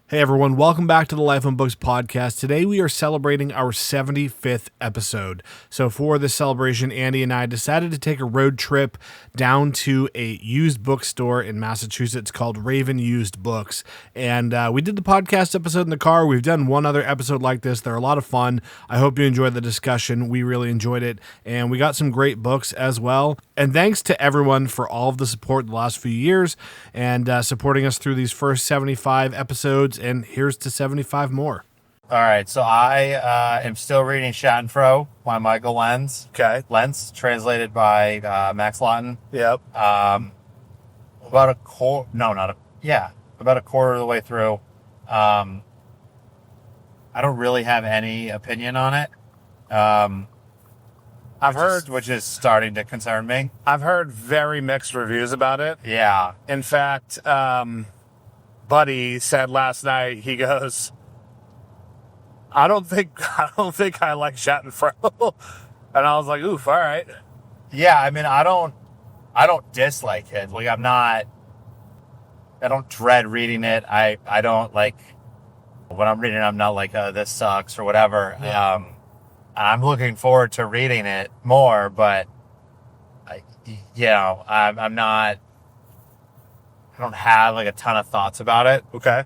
Hey everyone, welcome back to the Life on Books podcast. Today we are celebrating our 75th episode. So for this celebration, Andy and I decided to take a road trip down to a used bookstore in Massachusetts called Raven Used Books. And we did the podcast episode in the car. We've done one other episode like this. They're a lot of fun. I hope you enjoyed the discussion. We really enjoyed it. And we got some great books as well. And thanks to everyone for all of the support the last few years and supporting us through these first 75 episodes. And here's to 75 more. All right, so I am still reading Schattenfroh by Michael Lentz. Okay. Lentz, translated by Max Lawton. Yep. About a quarter of the way through. I don't really have any opinion on it. Which is starting to concern me. I've heard very mixed reviews about it. Yeah. In fact, Buddy said last night, he goes, I don't think I like Schattenfroh. And I was like, oof, all right. Yeah, I mean, I don't dislike it. Like, I don't dread reading it. I don't like, when I'm reading it, I'm not like, this sucks or whatever. Yeah. I'm looking forward to reading it more, but I'm not, I don't have like a ton of thoughts about it. Okay.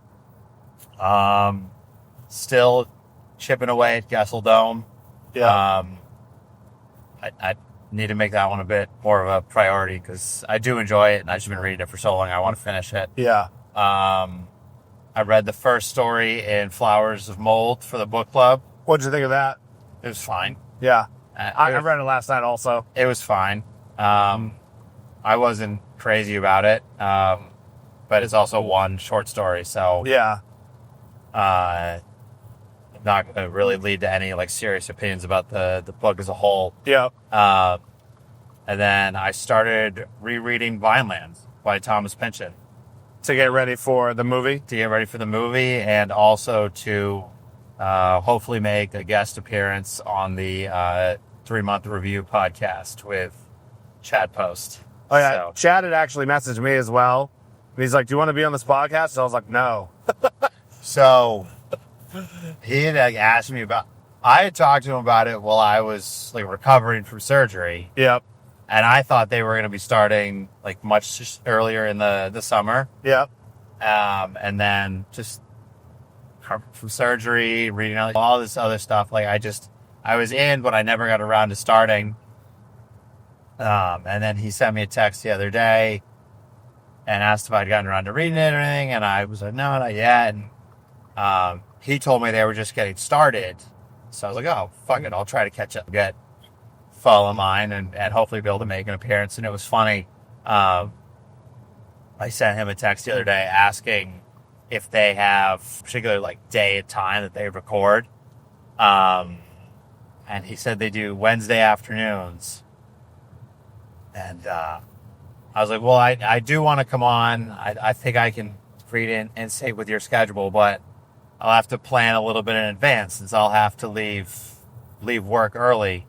Still chipping away at Gesell Dome. Yeah. I need to make that one a bit more of a priority because I do enjoy it and I've just been reading it for so long. I want to finish it. Yeah. I read the first story in Flowers of Mold for the book club. What'd you think of that? It was fine. Yeah. I read it last night also. It was fine. I wasn't crazy about it. But it's also one short story, so yeah, not going to really lead to any like serious opinions about the book as a whole. Yeah. And then I started rereading Vineland by Thomas Pynchon to get ready for the movie. And also to hopefully make a guest appearance on the 3-month review podcast with Chad Post. Oh yeah, so. Chad had actually messaged me as well. And he's like, do you want to be on this podcast? So I was like, no. So he had asked me I had talked to him about it while I was like recovering from surgery. Yep. And I thought they were going to be starting like much earlier in the summer. Yep. And then just from surgery, reading all this other stuff. Like I was in, but I never got around to starting. And then he sent me a text the other day and asked if I'd gotten around to reading it or anything. And I was like, no, not yet. And he told me they were just getting started. So I was like, oh, fuck it. I'll try to catch up, follow mine and hopefully be able to make an appearance. And it was funny. I sent him a text the other day asking if they have a particular like day and time that they record. And he said they do Wednesday afternoons. And I was like, well, I do want to come on. I think I can read in and sync with your schedule, but I'll have to plan a little bit in advance since I'll have to leave work early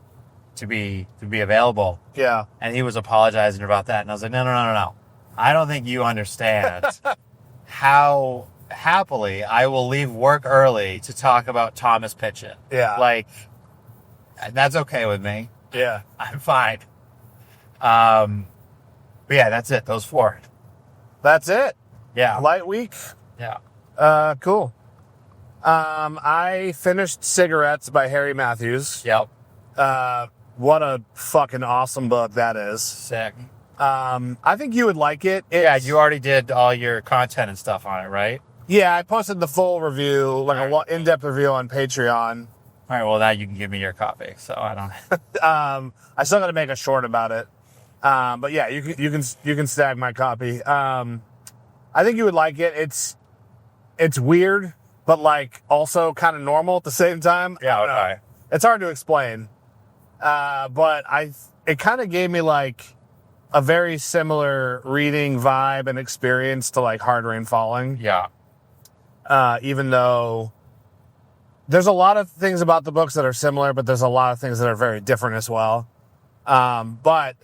to be available. Yeah. And he was apologizing about that. And I was like, no. I don't think you understand how happily I will leave work early to talk about Thomas Pynchon. Yeah. Like, that's okay with me. Yeah. I'm fine. But yeah, that's it. Those 4. That's it. Yeah. Light week. Yeah. Cool. I finished Cigarettes by Harry Matthews. Yep. What a fucking awesome book that is. Sick. I think you would like it. Yeah, you already did all your content and stuff on it, right? Yeah, I posted the full review, like an in-depth review on Patreon. All right, well, now you can give me your copy, so I don't... I still got to make a short about it. But yeah, you can snag my copy. I think you would like it. It's weird, but like also kind of normal at the same time. Yeah, okay. It's hard to explain. But it kind of gave me like a very similar reading vibe and experience to like Hard Rain Falling. Yeah. Even though there's a lot of things about the books that are similar, but there's a lot of things that are very different as well. But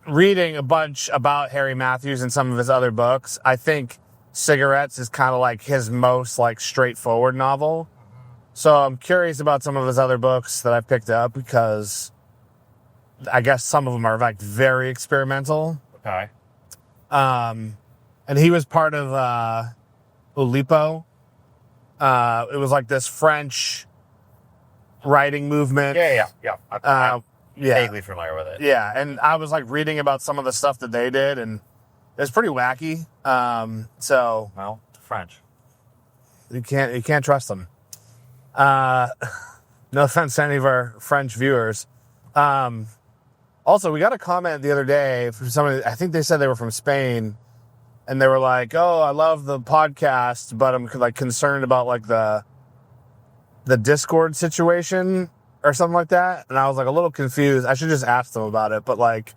reading a bunch about Harry Matthews and some of his other books, I think Cigarettes is kind of like his most like straightforward novel. So I'm curious about some of his other books that I've picked up because I guess some of them are like very experimental. Okay. And he was part of Oulipo. It was like this French writing movement. Yeah. I'm Yeah. vaguely familiar with it. Yeah, and I was like reading about some of the stuff that they did, and it's pretty wacky. So Well, French. you can't trust them. No offense to any of our French viewers. Also, we got a comment the other day from somebody. I think they said they were from Spain, and they were like, "Oh, I love the podcast, but I'm like concerned about like the Discord situation." Or something like that. And I was like a little confused. I should just ask them about it. But like,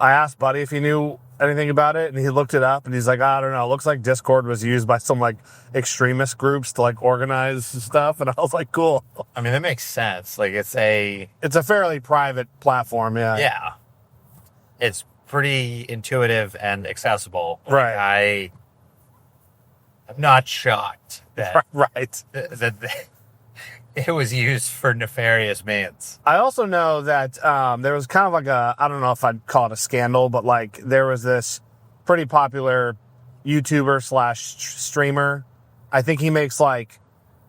I asked Buddy if he knew anything about it. And he looked it up and he's like, I don't know. It looks like Discord was used by some like extremist groups to like organize stuff. And I was like, cool. I mean, that makes sense. Like, it's a fairly private platform. Yeah. Yeah. It's pretty intuitive and accessible. Like, Right. I'm not shocked that, Right. that it was used for nefarious means. I also know that there was kind of like I don't know if I'd call it a scandal, but like there was this pretty popular YouTuber / streamer. I think he makes like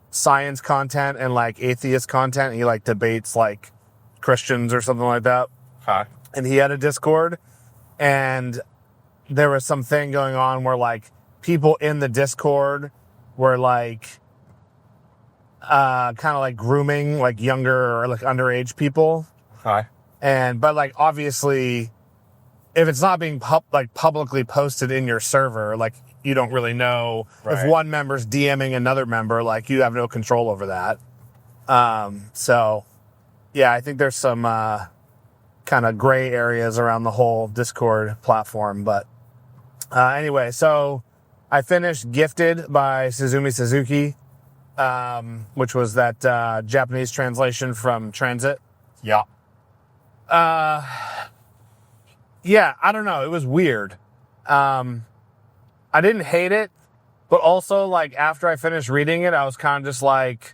science content and like atheist content. He like debates like Christians or something like that. Okay. And he had a Discord, and there was something going on where like people in the Discord were like kind of like grooming like younger or like underage people. Okay. But like obviously if it's not being publicly posted in your server, like you don't really know. If one member's DMing another member, like you have no control over that. So yeah, I think there's some kind of gray areas around the whole Discord platform. But anyway, so I finished Gifted by Suzumi Suzuki, which was that Japanese translation from Transit. Yeah. Yeah, I don't know. It was weird. I didn't hate it, but also, like, after I finished reading it, I was kind of just like,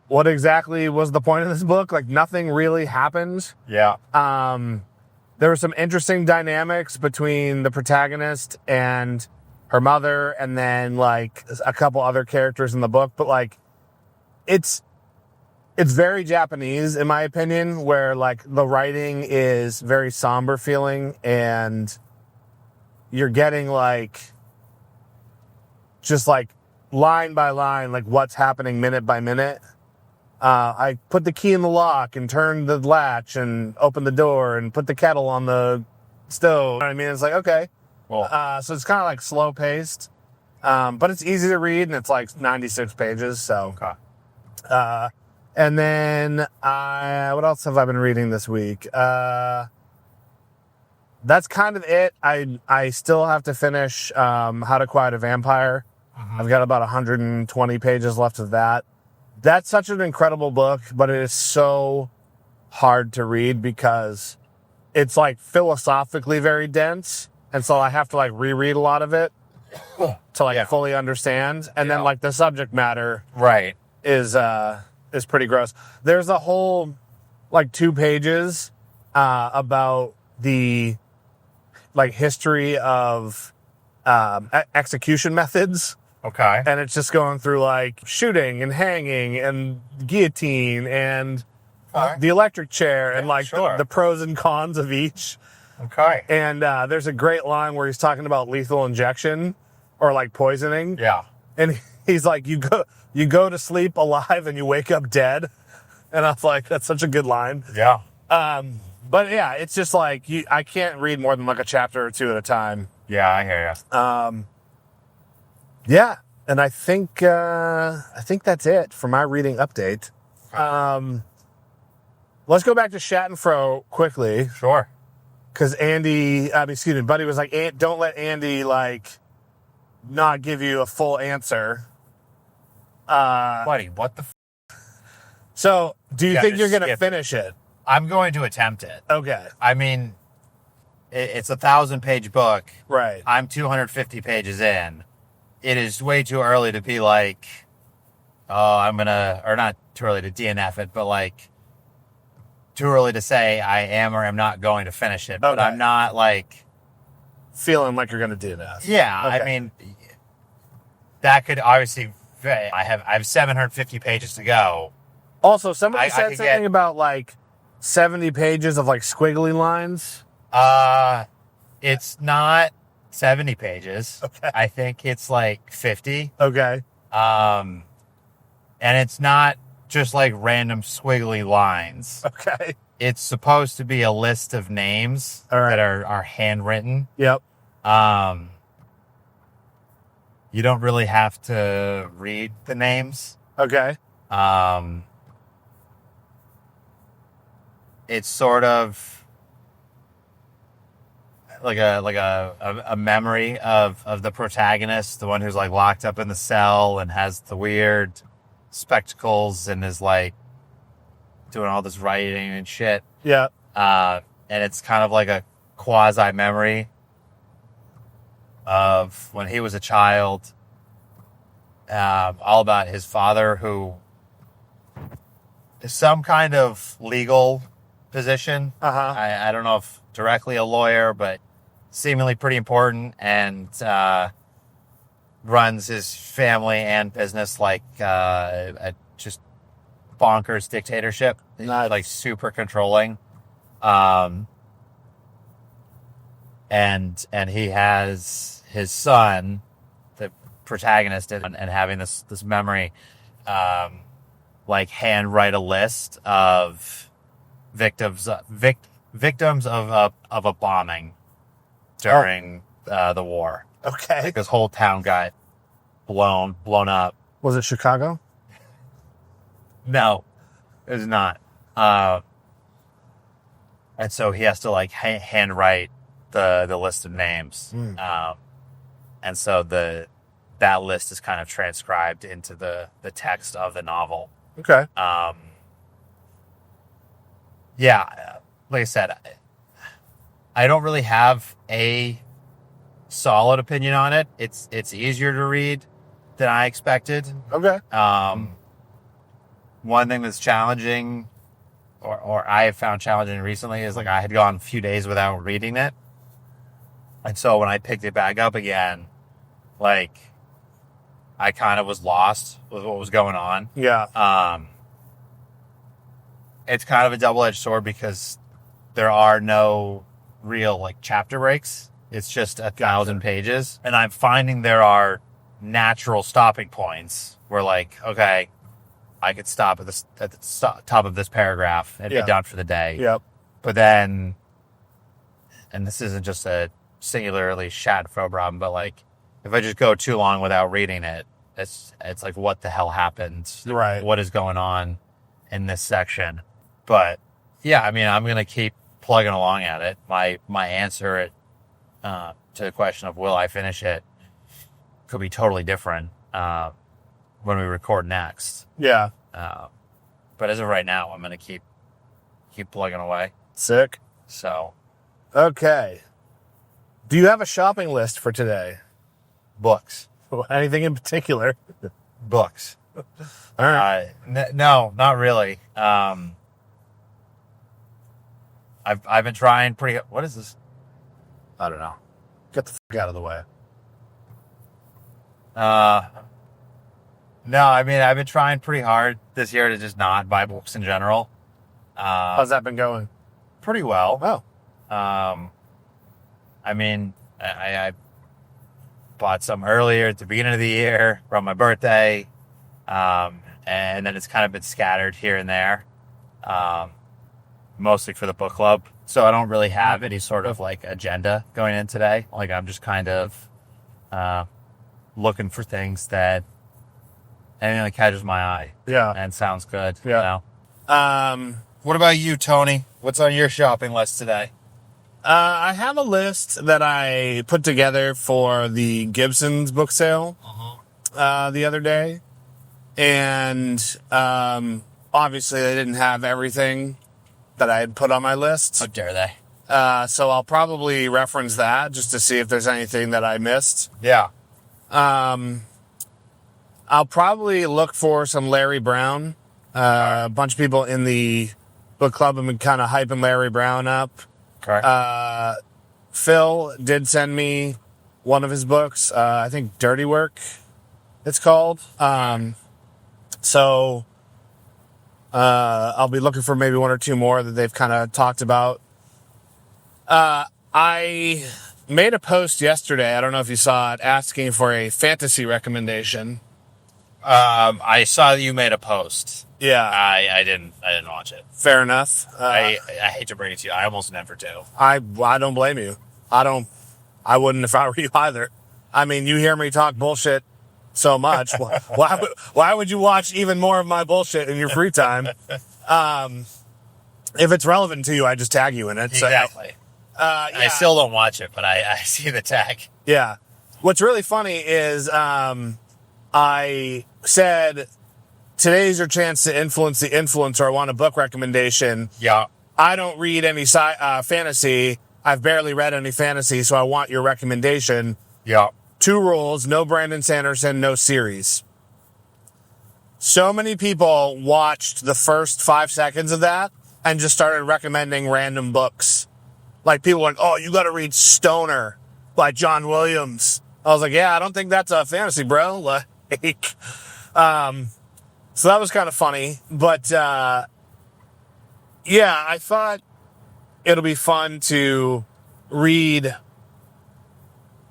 what exactly was the point of this book? Like, nothing really happened. Yeah. There were some interesting dynamics between the protagonist and her mother, and then, like, a couple other characters in the book, but, like, it's very Japanese, in my opinion, where, like, the writing is very somber feeling, and you're getting, like, just, like, line by line, like, what's happening minute by minute. I put the key in the lock and turned the latch and opened the door and put the kettle on the stove. You know what I mean? It's like, okay. Cool. So it's kind of, like, slow-paced, but it's easy to read, and it's, like, 96 pages, so... Okay. And then, what else have I been reading this week? That's kind of it. I still have to finish How to Quiet a Vampire. Mm-hmm. I've got about 120 pages left of that. That's such an incredible book, but it is so hard to read because it's, like, philosophically very dense. And so I have to, like, reread a lot of it to, like, fully understand. And then, like, the subject matter is pretty gross. There's a whole, like, 2 pages about the, like, history of execution methods. Okay. And it's just going through, like, shooting and hanging and guillotine and the electric chair and, like, the pros and cons of each. Okay. And there's a great line where he's talking about lethal injection or, like, poisoning. Yeah. And he's like, you go to sleep alive and you wake up dead. And I was like, that's such a good line. Yeah. But yeah, it's just like, I can't read more than like a chapter or 2 at a time. Yeah, I hear you. Yeah. And I think that's it for my reading update. Let's go back to Schattenfroh quickly. Sure. Cause Buddy was like, don't let Andy, like, not give you a full answer. Buddy, what the So, do you think you're going to skip finish it? I'm going to attempt it. Okay. I mean, it's a 1,000-page book. Right. I'm 250 pages in. It is way too early to be like, oh, or not too early to DNF it, but like too early to say I am or am not going to finish it. But I'm not like feeling like you're going to DNF. Yeah, okay. I mean, that could obviously. I have 750 pages to go. Also, somebody said something about like 70 pages of like squiggly lines. It's not 70 pages. Okay. I think it's like 50. Okay. And it's not just like random squiggly lines. Okay. It's supposed to be a list of names that are handwritten. Yep. You don't really have to read the names. Okay. It's sort of like a memory of the protagonist, the one who's like locked up in the cell and has the weird spectacles and is like doing all this writing and shit. Yeah. And it's kind of like a quasi memory of when he was a child, all about his father, who is some kind of legal position. I don't know if directly a lawyer, but seemingly pretty important, and runs his family and business like a just bonkers dictatorship. Nice. Like super controlling. And he has his son, the protagonist, and having this memory, like handwrite a list of victims of a bombing during the war. Okay. Like this whole town got blown up. Was it Chicago? No, it was not. And so he has to like handwrite the list of names. And so that list is kind of transcribed into the text of the novel. Okay. Yeah, like I said, I don't really have a solid opinion on it. It's easier to read than I expected. Okay. One thing that's challenging, or I have found challenging recently, is like I had gone a few days without reading it. And so when I picked it back up again, like, I kind of was lost with what was going on. Yeah. It's kind of a double-edged sword because there are no real, like, chapter breaks. It's just 1,000 pages. And I'm finding there are natural stopping points where, like, okay, I could stop at the top of this paragraph and be done for the day. Yep. But then, and this isn't just a singularly Schattenfroh problem, but like if I just go too long without reading it, it's like, what the hell happened? Right. What is going on in this section? But yeah, I mean, I'm gonna keep plugging along at it. My answer to the question of will I finish it could be totally different when we record next. Yeah. But as of right now, I'm gonna keep plugging away. Sick. So okay. Do you have a shopping list for today? Books. Anything in particular? Books. All right. No, not really. I've been trying pretty. What is this? I don't know. Get the fuck out of the way. No, I mean, I've been trying pretty hard this year to just not buy books in general. How's that been going? Pretty well. Oh. I mean, I bought some earlier at the beginning of the year from my birthday, and then it's kind of been scattered here and there, mostly for the book club. So I don't really have any sort of like agenda going in today. Like I'm just kind of looking for things that anything that catches my eye. Yeah. And sounds good. Yeah. You know? What about you, Tony? What's on your shopping list today? I have a list that I put together for the Gibson's book sale the other day. And obviously they didn't have everything that I had put on my list. How dare they? So I'll probably reference that just to see if there's anything that I missed. Yeah. I'll probably look for some Larry Brown. A bunch of people in the book club have been kind of hyping Larry Brown up. Correct. Phil did send me one of his books. I think Dirty Work, it's called. So I'll be looking for maybe one or two more that they've kind of talked about. I made a post yesterday, I don't know if you saw it, asking for a fantasy recommendation. I saw that you made a post. Yeah. I didn't watch it. Fair enough. I hate to bring it to you. I almost never do. I don't blame you. I wouldn't if I were you either. I mean, you hear me talk bullshit so much. Why would you watch even more of my bullshit in your free time? If it's relevant to you, I just tag you in it. Exactly. So, yeah. I still don't watch it, but I see the tag. Yeah. What's really funny is I said, today's your chance to influence the influencer. I want a book recommendation. Yeah. I don't read any fantasy. I've barely read any fantasy, so I want your recommendation. Yeah. 2 rules: no Brandon Sanderson, no series. So many people watched the first 5 seconds of that and just started recommending random books. Like, people were like, oh, you got to read Stoner by John Williams. I was like, yeah, I don't think that's a fantasy, bro. Like, so that was kind of funny. But, yeah, I thought it'll be fun to read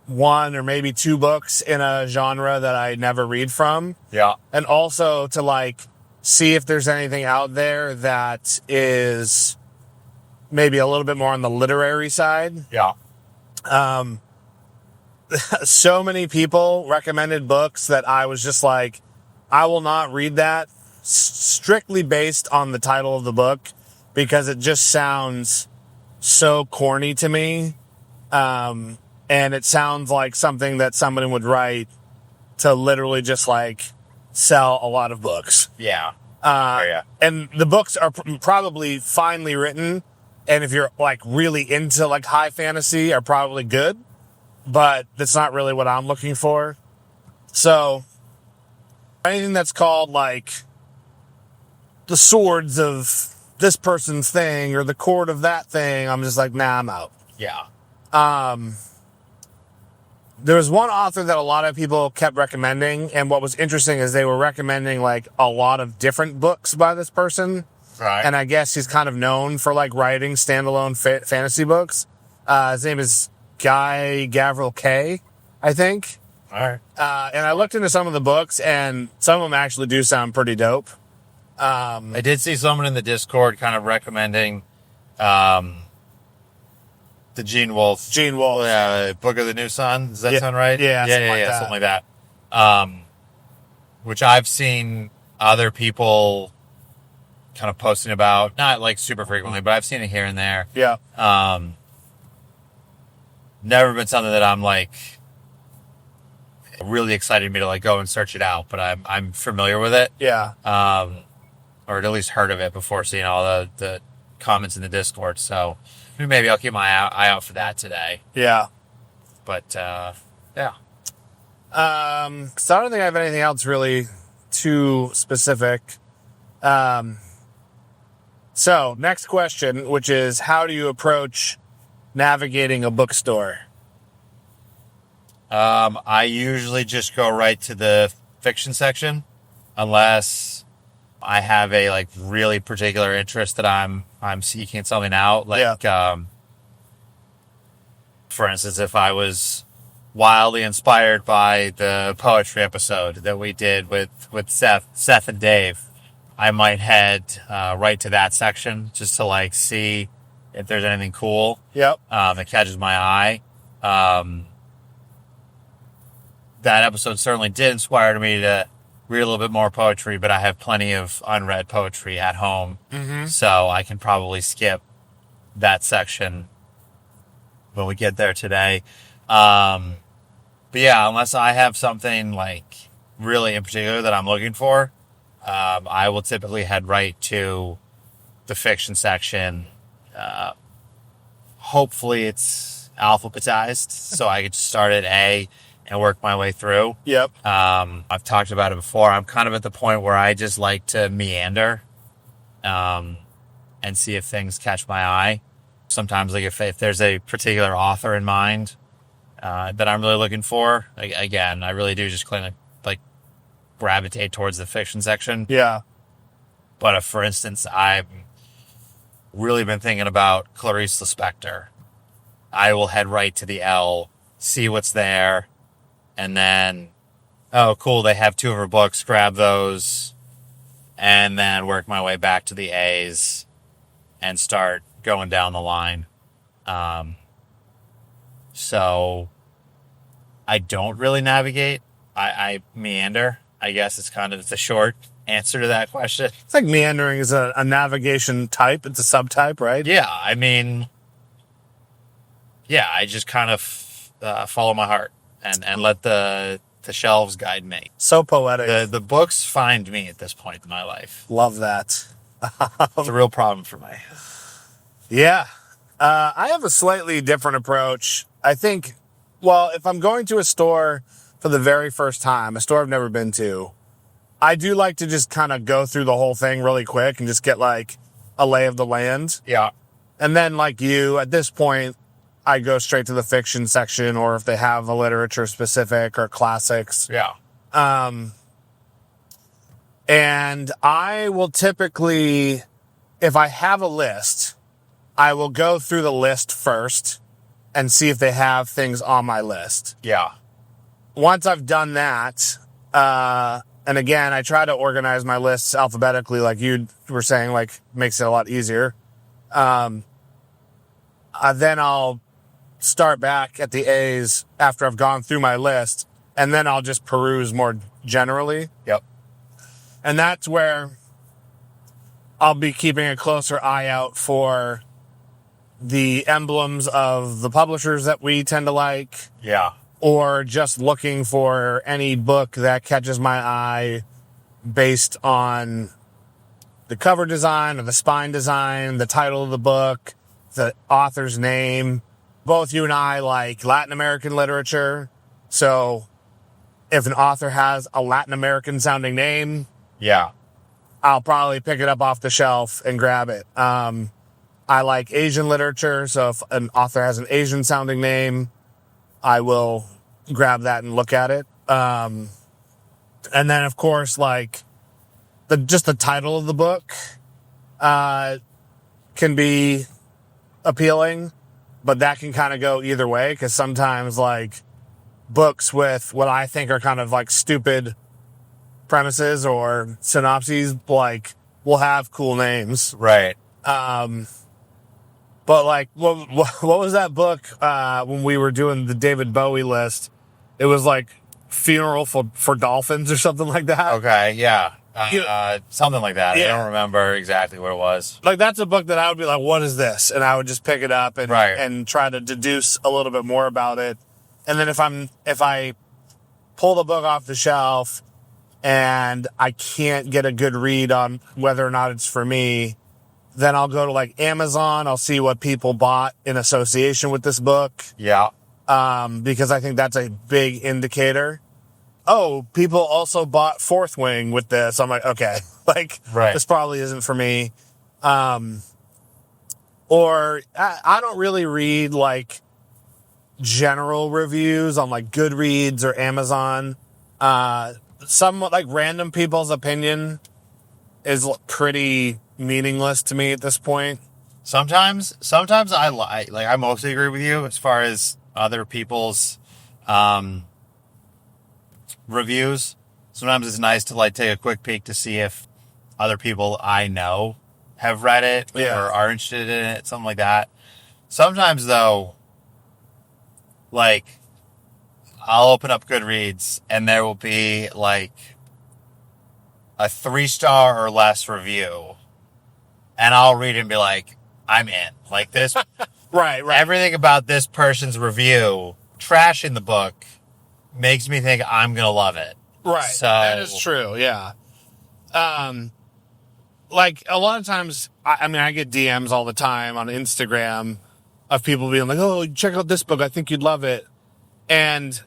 1 or maybe 2 books in a genre that I never read from. Yeah. And also to, like, see if there's anything out there that is maybe a little bit more on the literary side. Yeah. So many people recommended books that I was just like, I will not read that, strictly based on the title of the book, because it just sounds so corny to me. And it sounds like something that somebody would write to literally just like sell a lot of books. Yeah. And the books are probably finely written. And if you're like really into like high fantasy, are probably good, but that's not really what I'm looking for. So anything that's called like the swords of this person's thing or the cord of that thing, I'm just like, nah, I'm out. Yeah. There was one author that a lot of people kept recommending, and what was interesting is they were recommending like a lot of different books by this person. Right. And I guess he's kind of known for like writing standalone fantasy books. His name is Guy Gavriel K, I think. All right. And I looked into some of the books, and some of them actually do sound pretty dope. I did see someone in the Discord kind of recommending the Gene Wolfe. Yeah, Book of the New Sun. Does that sound right? Yeah, something like that. Which I've seen other people kind of posting about, not like super frequently, but I've seen it here and there. Yeah. Never been something that I'm like really excited me to like go and search it out, but I'm familiar with it. Yeah. Or at least heard of it before seeing all the comments in the Discord. So maybe I'll keep my eye out for that today. Yeah. But, yeah. So I don't think I have anything else really too specific. So next question, which is, how do you approach navigating a bookstore? I usually just go right to the fiction section unless I have a like really particular interest that I'm seeking something out. Like, for instance, if I was wildly inspired by the poetry episode that we did with Seth and Dave, I might head right to that section just to like see if there's anything cool. Yep. That catches my eye. That episode certainly did inspire me to read a little bit more poetry, but I have plenty of unread poetry at home. Mm-hmm. So I can probably skip that section when we get there today. But yeah, unless I have something like really in particular that I'm looking for, I will typically head right to the fiction section, hopefully it's alphabetized so I could start at A and work my way through. Yep. I've talked about it before. I'm kind of at the point where I just like to meander and see if things catch my eye. Sometimes, like, if there's a particular author in mind that I'm really looking for, again, I really do just kind of, like, gravitate towards the fiction section. Yeah. But if, for instance, I've really been thinking about Clarice Lispector, I will head right to the L, see what's there, and then, oh, cool, they have 2 of her books, grab those, and then work my way back to the A's and start going down the line. So I don't really navigate. I meander. I guess it's a short answer to that question. It's like meandering is a navigation type. It's a subtype, right? Yeah, I mean, yeah, I just kind of follow my heart and let the shelves guide me. So poetic. The books find me at this point in my life. Love that. It's a real problem for me. Yeah. I have a slightly different approach. I think, well, if I'm going to a store for the very first time, a store I've never been to, I do like to just kind of go through the whole thing really quick and just get like a lay of the land. Yeah. And then like you, at this point, I go straight to the fiction section, or if they have a literature specific or classics. Yeah. And I will typically, if I have a list, I will go through the list first and see if they have things on my list. Yeah. Once I've done that, and again, I try to organize my lists alphabetically, like you were saying, like makes it a lot easier. Then I'll start back at the A's after I've gone through my list, and then I'll just peruse more generally. Yep. And that's where I'll be keeping a closer eye out for the emblems of the publishers that we tend to like. Yeah. Or just looking for any book that catches my eye based on the cover design or the spine design, the title of the book, the author's name. Both you and I like Latin American literature. So if an author has a Latin American sounding name, yeah, I'll probably pick it up off the shelf and grab it. I like Asian literature. So if an author has an Asian sounding name, I will grab that and look at it. And then, of course, like just the title of the book can be appealing, but that can kind of go either way, because sometimes like books with what I think are kind of like stupid premises or synopses, like, will have cool names. Right. But like, what was that book when we were doing the David Bowie list? It was like Funeral for Dolphins or something like that. Okay, yeah. Something like that. Yeah. I don't remember exactly what it was. Like, that's a book that I would be like, what is this? And I would just pick it up and Right. and try to deduce a little bit more about it. And then if I pull the book off the shelf and I can't get a good read on whether or not it's for me, then I'll go to like Amazon. I'll see what people bought in association with this book. Yeah. Because I think that's a big indicator. Oh, people also bought Fourth Wing with this. I'm like, okay, like, Right. This probably isn't for me. Or I don't really read like general reviews on like Goodreads or Amazon. Some like random people's opinion is pretty meaningless to me at this point. Sometimes I mostly agree with you as far as other people's reviews. Sometimes it's nice to like take a quick peek to see if other people I know have read it or are interested in it, something like that. Sometimes though, like, I'll open up Goodreads and there will be like a 3-star or less review, and I'll read it and be like, I'm in. Like this, Right. everything about this person's review, trashing the book, makes me think I'm gonna love it. Right. So that is true. Yeah. Like a lot of times, I mean, I get DMs all the time on Instagram of people being like, oh, check out this book. I think you'd love it. And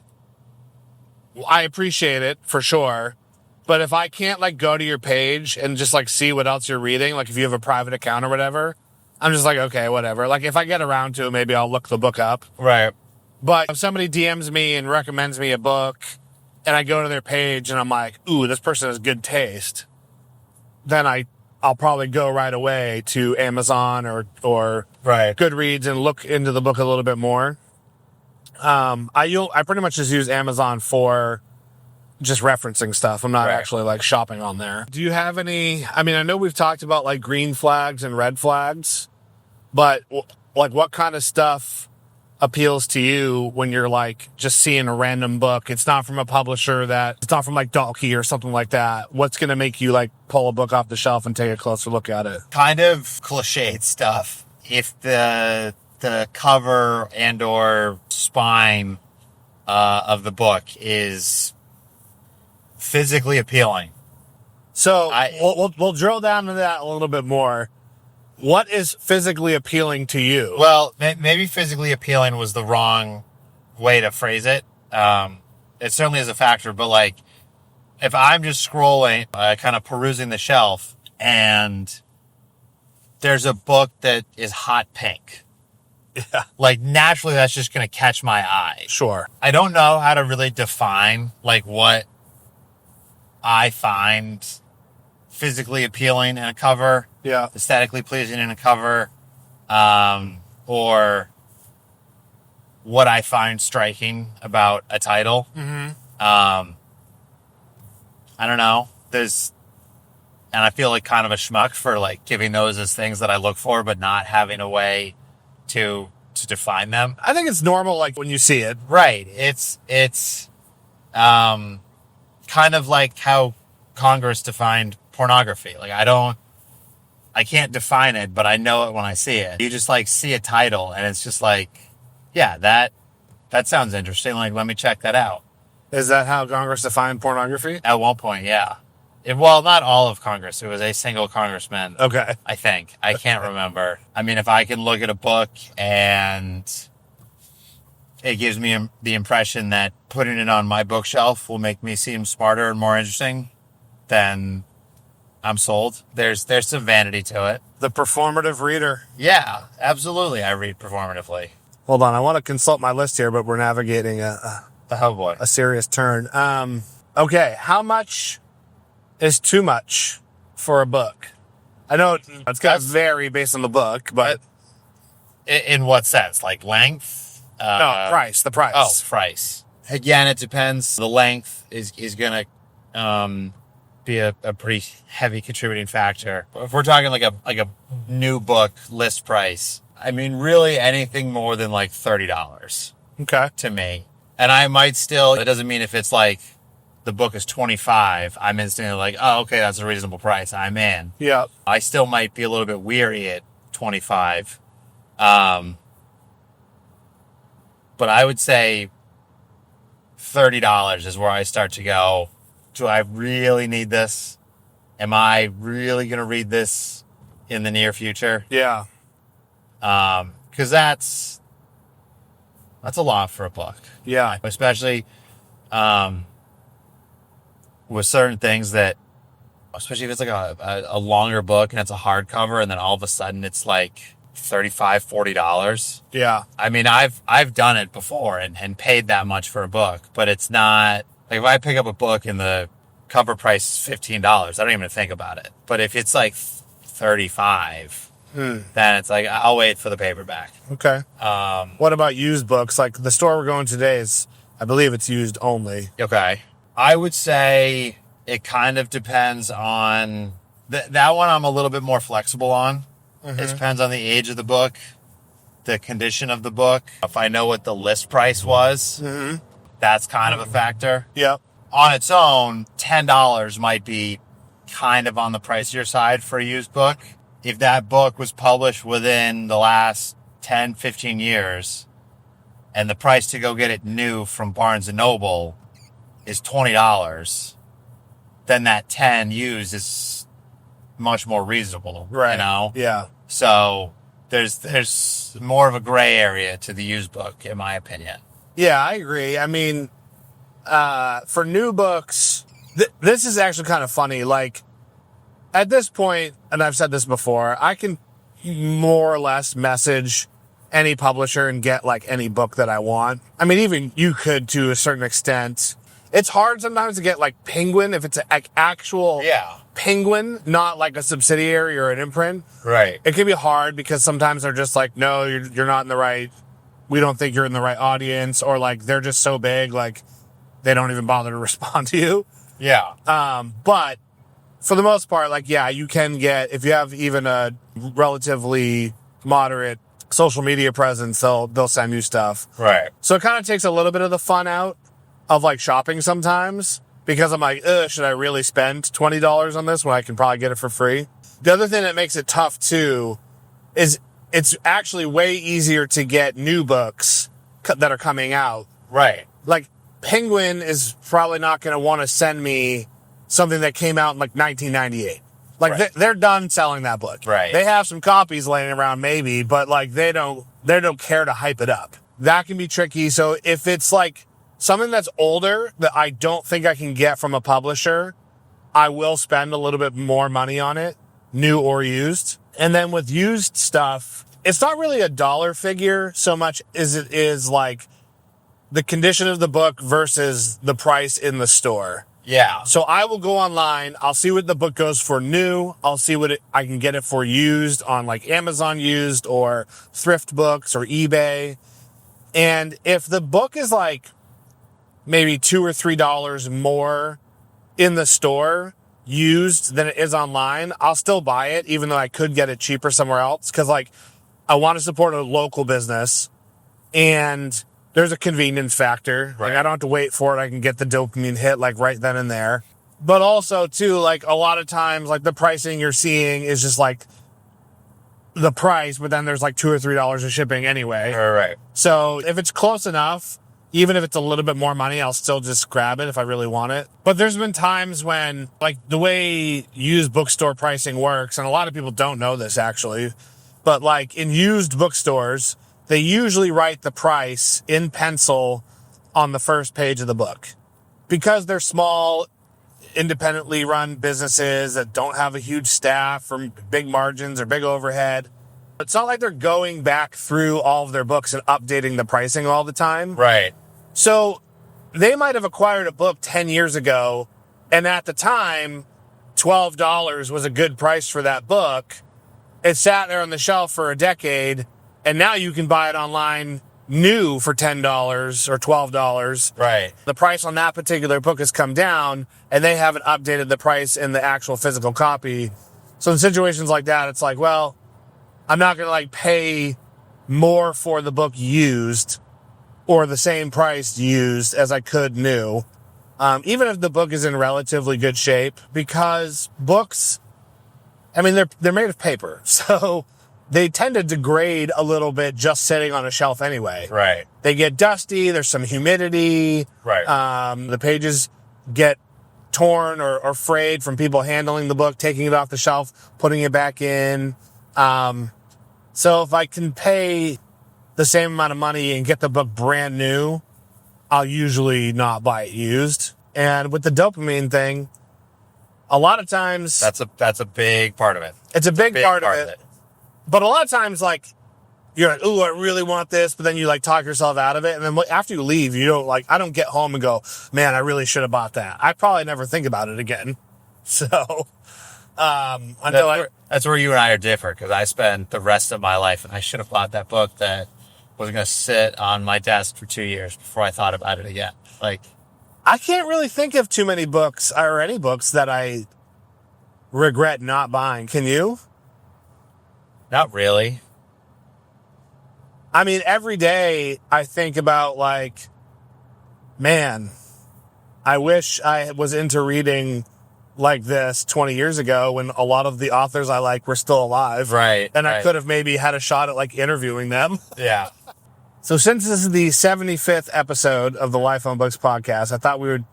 I appreciate it for sure. But if I can't like go to your page and just like see what else you're reading, like if you have a private account or whatever, I'm just like, okay, whatever. Like if I get around to it, maybe I'll look the book up. Right. But if somebody DMs me and recommends me a book and I go to their page and I'm like, ooh, this person has good taste, then I'll probably go right away to Amazon or Right. Goodreads and look into the book a little bit more. I pretty much just use Amazon for just referencing stuff. I'm not actually like shopping on there. Do you have any, I mean, I know we've talked about like green flags and red flags, but like what kind of stuff appeals to you when you're like just seeing a random book? It's not from a publisher it's not from like Dalkey or something like that. What's going to make you like pull a book off the shelf and take a closer look at it? Kind of cliched stuff. If the cover and or spine of the book is physically appealing. So we'll drill down into that a little bit more. What is physically appealing to you? Well, maybe physically appealing was the wrong way to phrase it. It certainly is a factor, but like if I'm just scrolling, kind of perusing the shelf, and there's a book that is hot pink. Yeah. Like naturally that's just going to catch my eye. Sure. I don't know how to really define like what I find physically appealing in a cover. Yeah. Aesthetically pleasing in a cover, or what I find striking about a title. Mm-hmm. I don't know. And I feel like kind of a schmuck for like giving those as things that I look for, but not having a way to define them. I think it's normal, like when you see it. Right. It's kind of like how Congress defined pornography. Like I can't define it, but I know it when I see it. You just like see a title and it's just like, yeah, that sounds interesting. Like, let me check that out. Is that how Congress defined pornography? At one point, yeah. Well, not all of Congress. It was a single congressman. Okay. I think. I can't remember. I mean, if I can look at a book and it gives me the impression that putting it on my bookshelf will make me seem smarter and more interesting, then I'm sold. There's some vanity to it. The performative reader. Yeah, absolutely. I read performatively. Hold on. I want to consult my list here, but we're navigating Oh boy. a serious turn. Okay. How much is too much for a book? I know it's going to vary based on the book, but in what sense? Like length? No, price. The price. Oh, price. Again, it depends. The length is going to be a pretty heavy contributing factor. If we're talking like a new book list price, I mean, really anything more than like $30. Okay. To me. And I might still, it doesn't mean if it's like the book is $25, I'm instantly like, oh, okay, that's a reasonable price. I'm in. Yeah. I still might be a little bit weary at $25. But I would say $30 is where I start to go, do I really need this? Am I really going to read this in the near future? Yeah. Because that's a lot for a book. Yeah. Especially with certain things that, especially if it's like a longer book and it's a hardcover and then all of a sudden it's like $35, $40. Yeah. I mean, I've done it before and paid that much for a book, but it's not like if I pick up a book and the cover price is $15, I don't even think about it. But if it's like $35, then it's like, I'll wait for the paperback. Okay. What about used books? Like the store we're going today is, I believe it's used only. Okay. I would say it kind of depends on that one. I'm a little bit more flexible on. Mm-hmm. It depends on the age of the book, the condition of the book. If I know what the list price was, that's kind of a factor. Yep. On its own, $10 might be kind of on the pricier side for a used book. If that book was published within the last 10, 15 years, and the price to go get it new from Barnes & Noble is $20, then that 10 used is much more reasonable, right? You know? Yeah. So there's more of a gray area to the used book, in my opinion. Yeah, I agree. I mean, for new books, this is actually kind of funny. Like, at this point, and I've said this before, I can more or less message any publisher and get like any book that I want. I mean, even you could to a certain extent. It's hard sometimes to get like Penguin if it's an actual Penguin, not like a subsidiary or an imprint. Right. It can be hard because sometimes they're just like, no, you're not in the right, we don't think you're in the right audience, or like they're just so big, like they don't even bother to respond to you. Yeah. But for the most part, like, yeah, you can get, if you have even a relatively moderate social media presence, they'll send you stuff. Right. So it kind of takes a little bit of the fun out of like shopping sometimes, because I'm like, should I really spend $20 on this when I can probably get it for free? The other thing that makes it tough too is it's actually way easier to get new books that are coming out. Right. Like Penguin is probably not going to want to send me something that came out in like 1998. Like they're done selling that book. Right. They have some copies laying around maybe, but like they don't care to hype it up. That can be tricky. So if it's like something that's older that I don't think I can get from a publisher, I will spend a little bit more money on it, new or used. And then with used stuff, it's not really a dollar figure so much as it is like the condition of the book versus the price in the store. Yeah. So I will go online. I'll see what the book goes for new. I'll see what I can get it for used on like Amazon used or Thrift Books or eBay. And if the book is like maybe $2 or $3 more in the store used than it is online, I'll still buy it, even though I could get it cheaper somewhere else. Cause like I want to support a local business, and there's a convenience factor. Right. Like I don't have to wait for it. I can get the dopamine hit like right then and there. But also too, like a lot of times, like the pricing you're seeing is just like the price, but then there's like $2 or $3 of shipping anyway. Right. So if it's close enough, even if it's a little bit more money, I'll still just grab it if I really want it. But there's been times when like the way used bookstore pricing works, and a lot of people don't know this actually, but like in used bookstores, they usually write the price in pencil on the first page of the book. Because they're small, independently run businesses that don't have a huge staff or big margins or big overhead, it's not like they're going back through all of their books and updating the pricing all the time. Right. So they might have acquired a book 10 years ago, and at the time, $12 was a good price for that book. It sat there on the shelf for a decade, and now you can buy it online new for $10 or $12. Right. The price on that particular book has come down, and they haven't updated the price in the actual physical copy. So in situations like that, it's like, well, I'm not going to like pay more for the book used or the same price used as I could new, even if the book is in relatively good shape, because books, I mean, they're made of paper, so they tend to degrade a little bit just sitting on a shelf anyway. Right. They get dusty. There's some humidity. Right. The pages get torn or frayed from people handling the book, taking it off the shelf, putting it back in. So if I can pay the same amount of money and get the book brand new, I'll usually not buy it used. And with the dopamine thing, a lot of times That's a big part of it. It's a big part of it. But a lot of times, like, you're like, ooh, I really want this, but then you like talk yourself out of it. And then after you leave, you don't like, I don't get home and go, man, I really should have bought that. I probably never think about it again. So, that's where you and I are different, because I spent the rest of my life, and I should have bought that book that was going to sit on my desk for 2 years before I thought about it again. Like, I can't really think of too many books or any books that I regret not buying. Can you? Not really. I mean, every day I think about like, man, I wish I was into reading like this 20 years ago when a lot of the authors I like were still alive. Right. And I could have maybe had a shot at like interviewing them. Yeah. So since this is the 75th episode of the Life on Books podcast, I thought we would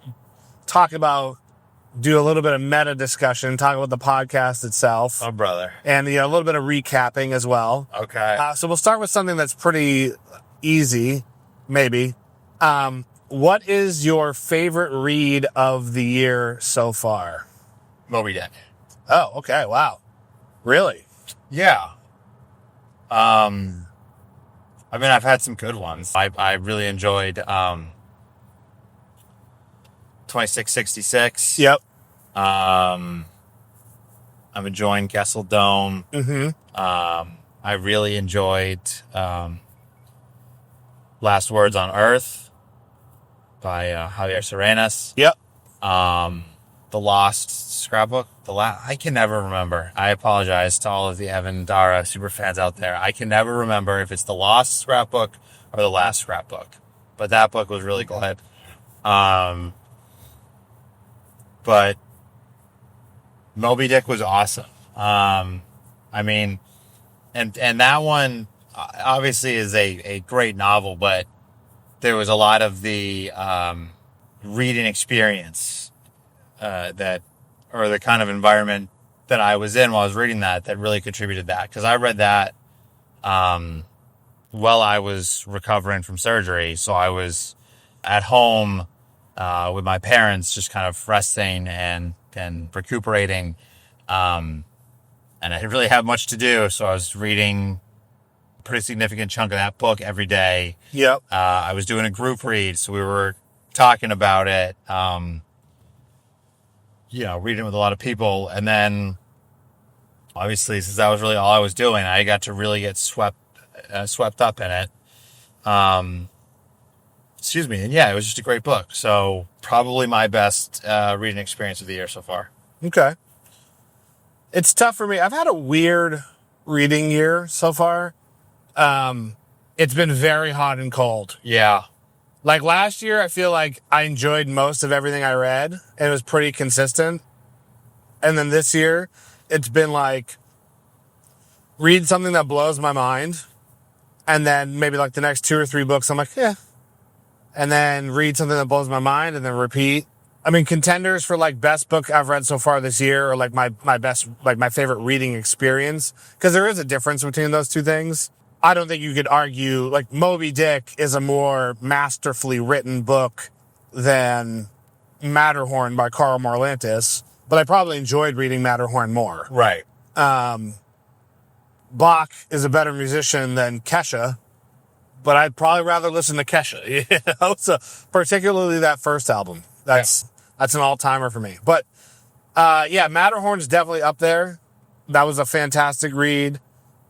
talk about do a little bit of meta discussion, talk about the podcast itself. Oh, brother. And a little bit of recapping as well. Okay. So we'll start with something that's pretty easy, maybe. What is your favorite read of the year so far? Moby Dick. Oh, okay. Wow. Really? Yeah. I mean, I've had some good ones. I really enjoyed 2666. Yep. I'm enjoying Gesell Dome. Mm-hmm. I really enjoyed Last Words on Earth by Javier Serena. Yep. The Lost Scrapbook. I can never remember. I apologize to all of the Evan Dara super fans out there. I can never remember if it's the Lost Scrapbook or the Last Scrapbook. But that book was really good. But Moby Dick was awesome. I mean, and that one obviously is a great novel, but there was a lot of the reading experience or the kind of environment that I was in while I was reading that really contributed to that. Because I read that while I was recovering from surgery. So I was at home with my parents, just kind of resting and recuperating. And I didn't really have much to do. So I was reading a pretty significant chunk of that book every day. Yep. I was doing a group read. So we were talking about it. Reading with a lot of people. And then, obviously, since that was really all I was doing, I got to really get swept up in it. Excuse me. And yeah, it was just a great book. So probably my best reading experience of the year so far. Okay. It's tough for me. I've had a weird reading year so far. It's been very hot and cold. Yeah. Like last year, I feel like I enjoyed most of everything I read, and it was pretty consistent. And then this year, it's been like, read something that blows my mind, and then maybe like the next 2 or 3 books, I'm like, yeah. And then read something that blows my mind, and then repeat. I mean, contenders for like best book I've read so far this year, or like my best, like my favorite reading experience, because there is a difference between those two things. I don't think you could argue, like, Moby Dick is a more masterfully written book than Matterhorn by Karl Marlantes, but I probably enjoyed reading Matterhorn more. Right. Bach is a better musician than Kesha, but I'd probably rather listen to Kesha, So particularly that first album. That's an all-timer for me. But, Matterhorn's definitely up there. That was a fantastic read.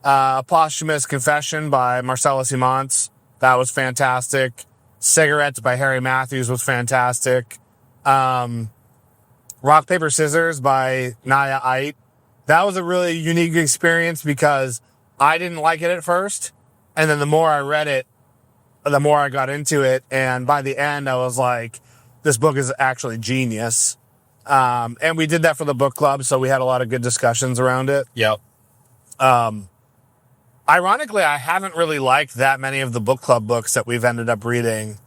Posthumous Confession by Marcellus Emants. That was fantastic. Cigarettes by Harry Matthews was fantastic. Rock, Paper, Scissors by Naja Aidt. That was a really unique experience because I didn't like it at first. And then the more I read it, the more I got into it. And by the end, I was like, this book is actually genius. And we did that for the book club, so we had a lot of good discussions around it. Yep. Ironically, I haven't really liked that many of the book club books that we've ended up reading,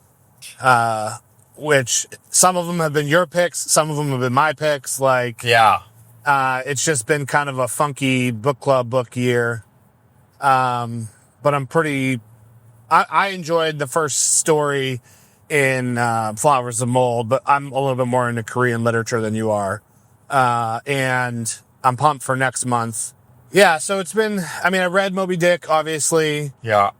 which some of them have been your picks, some of them have been my picks. It's just been kind of a funky book club book year. But I enjoyed the first story in Flowers of Mold, but I'm a little bit more into Korean literature than you are. And I'm pumped for next month. Yeah, so it's been, I read Moby Dick, obviously. Yeah.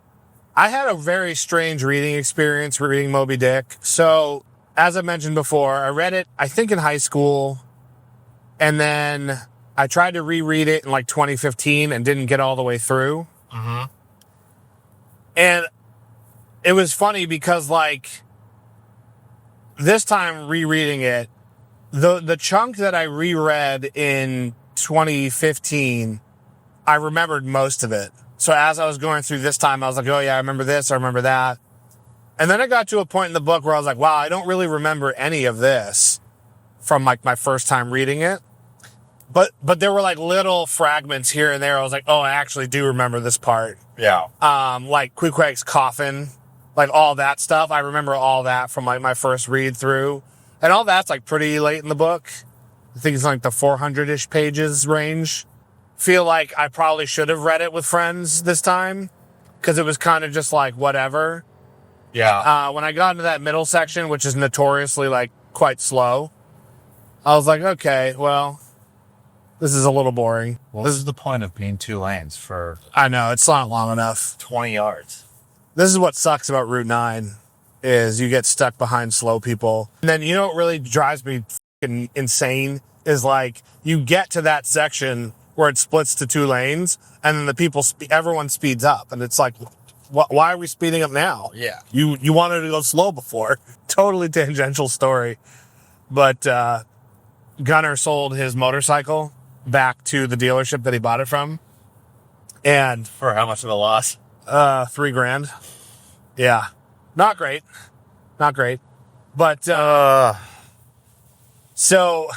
I had a very strange reading experience reading Moby Dick. So, as I mentioned before, I read it, I think in high school, and then I tried to reread it in like 2015 and didn't get all the way through. Mm-hmm. And it was funny because, like, this time rereading it, the chunk that I reread in 2015, I remembered most of it. So as I was going through this time, I was like, oh yeah, I remember this, I remember that. And then I got to a point in the book where I was like, wow, I don't really remember any of this from like my first time reading it. But there were like little fragments here and there. I was like, oh, I actually do remember this part. Yeah. Like Queequeg's coffin, like all that stuff. I remember all that from like my first read through. And all that's like pretty late in the book. I think it's like the 400-ish pages range. Feel like I probably should have read it with friends this time because it was kind of just like whatever. Yeah. When I got into that middle section, which is notoriously like quite slow, I was like, okay, well, this is a little boring. Well, this is the point of being 2 lanes for... I know, it's not long enough. 20 yards. This is what sucks about Route 9, is you get stuck behind slow people. And then, you know what really drives me fucking insane is like, you get to that section where it splits to 2 lanes, and then the people, everyone speeds up. And it's like, why are we speeding up now? Yeah. You wanted to go slow before. Totally tangential story. But Gunnar sold his motorcycle back to the dealership that he bought it from. And For how much of a loss? $3,000. Yeah. Not great. But, so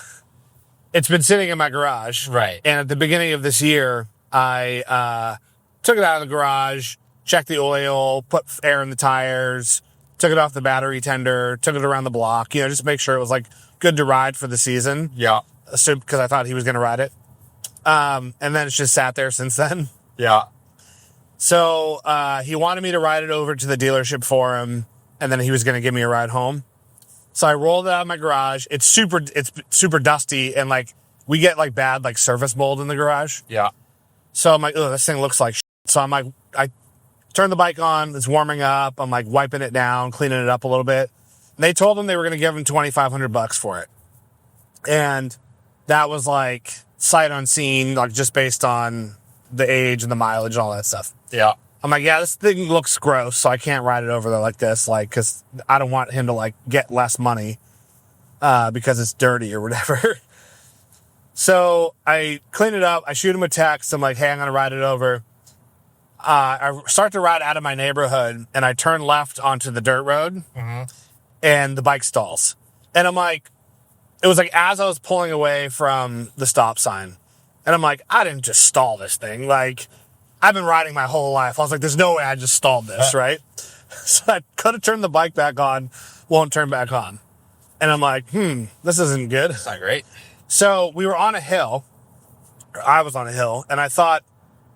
it's been sitting in my garage. Right. And at the beginning of this year, I, took it out of the garage, checked the oil, put air in the tires, took it off the battery tender, took it around the block, just to make sure it was like good to ride for the season. Yeah. Because I thought he was going to ride it. And then it's just sat there since then. Yeah. So he wanted me to ride it over to the dealership for him, and then he was going to give me a ride home. So I rolled it out of my garage. It's super dusty, and like we get like bad like surface mold in the garage. Yeah. So I'm like, oh, this thing looks like shit. So I'm like, I turn the bike on. It's warming up. I'm like wiping it down, cleaning it up a little bit. And they told him they were going to give him $2,500 for it, and that was like sight unseen, like just based on the age and the mileage and all that stuff. Yeah. I'm like, yeah, this thing looks gross, so I can't ride it over there like this, like, because I don't want him to like get less money because it's dirty or whatever. So I clean it up. I shoot him a text. I'm like, hey, I'm gonna ride it over. I start to ride out of my neighborhood, and I turn left onto the dirt road, and the bike stalls. And I'm like, it was like as I was pulling away from the stop sign, and I'm like, I didn't just stall this thing. Like, I've been riding my whole life. I was like, there's no way I just stalled this, right? So I could have turned the bike back on, won't turn back on. And I'm like, this isn't good. It's not great. So we were on a hill. Or I was on a hill, and I thought,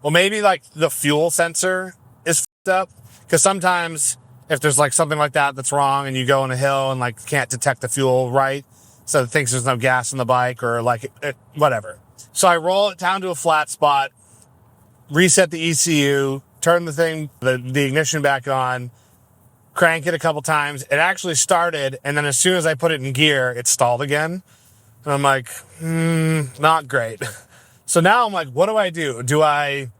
well, maybe like the fuel sensor is fucked up. Because sometimes if there's like something like that that's wrong, and you go on a hill and like can't detect the fuel right, so it thinks there's no gas in the bike or like whatever. So I roll it down to a flat spot, reset the ECU, turn the thing, the ignition back on, crank it a couple times. It actually started, and then as soon as I put it in gear, it stalled again. And I'm like, not great. So now I'm like, what do I do? Do I